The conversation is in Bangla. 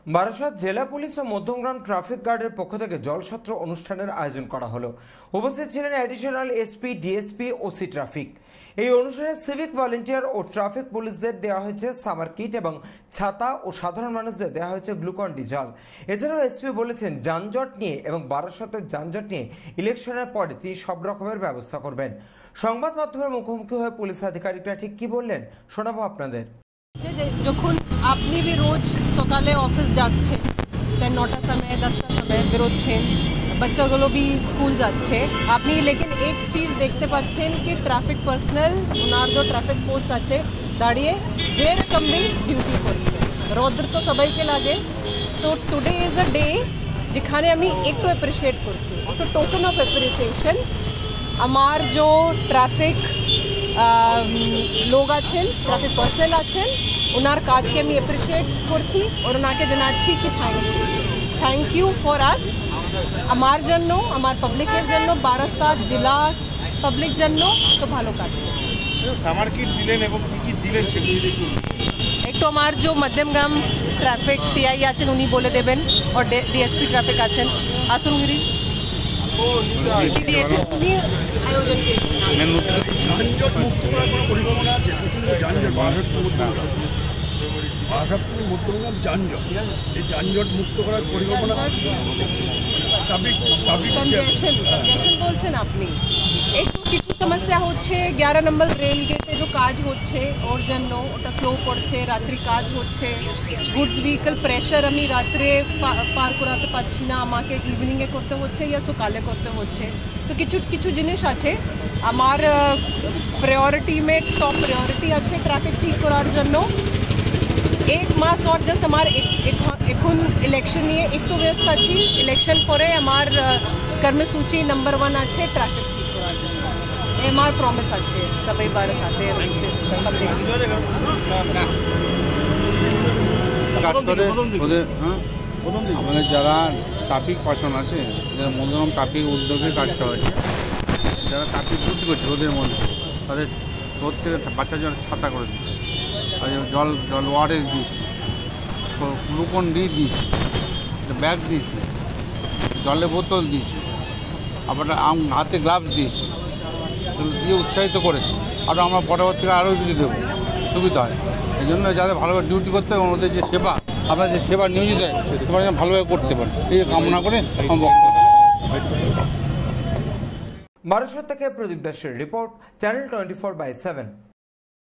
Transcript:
বারাসাত জেলা পুলিশ ও মধ্যমগ্রাম ট্রাফিক গার্ডের পক্ষ থেকে জলছত্র অনুষ্ঠানের আয়োজন করা হলো। উপস্থিত ছিলেন additional SP, DSP, OC traffic. এই অনুষ্ঠানে সিভিক ভলেন্টিয়ার ও ট্রাফিক পুলিশদের দেওয়া হয়েছে সামার কিট এবং ছাতা ও সাধারণ মানুষদের দেওয়া হয়েছে গ্লুকন ডি জল। এছাড়াও এসপি বলেছেন যানজট নিয়ে এবং বারাসাতের যানজট নিয়ে ইলেকশনের পরে তিনি সব রকমের ব্যবস্থা করবেন। সংবাদ মাধ্যমের মুখোমুখি হয়ে পুলিশ আধিকারিকরা ঠিক কি বললেন শোনাবো আপনাদের। যখন আপনি भी रोज সকালে অফিস যাচ্ছেন, 9টার সময় 10টার সময় বেরোচ্ছেন, বাচ্চাগুলো भी স্কুল যাচ্ছে, আপনি লেকিন এক চিজ দেখতে পাচ্ছেন কি ট্রাফিক পার্সোনাল ওনার যে ট্রাফিক পোস্ট আছে দাঁড়িয়ে যেরকম ডিউটি করছে। রৌদ্র তো সবাইকে লাগে, তো টুডে ইজ আ ডে যেখানে আমি একটু অ্যাপ্রিসিয়েট করছি, একটু টোকেন অফ অ্যাপ্রিসিয়েশন আমার যে ট্রাফিক লোক আছেন, ট্রাফিক পার্সোনাল আছেন, ওনার কাজকে আমি অ্যাপ্রিসিয়েট করছি আর ওনাকে জানাচ্ছি কি থ্যাংক ইউ ফর আস, আমার জন্য, আমার পাবলিকের জন্য, বারাসাত জেলা পাবলিক জন্য তো ভালো কাজ করছি। সামার কিট দিলেন এবং কি কি দিলেন একটু আমার যে মধ্যমগ্রাম ট্রাফিক টিআই আছেন উনি বলে দেবেন, আর ডিএসপি ট্রাফিক আছেন আসুন গিরি দিয়েছেন উনি আয়োজন করেছেন। যানজট মুক্ত করার কোনো পরিকল্পনা আছে? যানজট বারাসাতপুর মধ্যমগ্রাম যানজট, এই যানজট মুক্ত করার পরিকল্পনা, কনজেশন বলছেন আপনি, একটু কিছু সমস্যা হচ্ছে 11 নম্বর রেল গেটে যে কাজ হচ্ছে ওর জন্য ওটা স্লো করছে, রাত্রি কাজ হচ্ছে, গুডস ভেহিকল প্রেশার আমি রাত্রে পার করাতে পারছি না, আমাকে ইভিনিংয়ে করতে হচ্ছে ইয়া সকালে করতে হচ্ছে, তো কিছু কিছু জিনিস আছে আমার প্রায়োরিটি মে টপ প্রায়োরিটি আছে ট্রাফিক ঠিক করার জন্য। এক মাস আর জাস্ট আমার এখন ইলেকশন নিয়ে একটু ব্যস্ত আছি, ইলেকশন পরে আমার কর্মসূচি নাম্বার 1 আছে ট্রাফিক ঠিক করার জন্য। আমার প্রমিস আছে সবাই বারাসাতে আমাদের যারা ট্রাফিক পার্সন আছে, যারা মধ্যমগ্রাম ট্রাফিক উদ্যোগে কাজটা হয়েছে, যারা ট্রাফিক ডিউটি করছে ওদের মধ্যে তাদের রোদ থেকে বাচ্চার জন্য ছাতা করে দিচ্ছে, আর জল ওয়ারের দিয়েছি, গ্লুকন ডি দিয়েছি, ব্যাগ দিয়েছি, জলের বোতল দিয়েছি, আবার হাতে গ্লাভস দিয়েছি, দিয়ে উৎসাহিত করেছি। আর আমরা পরবর্তীকালে আরও কিছু দেবো, সুবিধা হয়। এই জন্য যাদের ভালোভাবে ডিউটি করতে হবে, ওদের যে সেবা, আপনার যে সেবা নিয়োজিত হয় সেটা যেন ভালোভাবে করতে পারে এই কামনা করে বারাসাত থেকে প্রদীপ দাসের রিপোর্ট, চ্যানেল 24/7।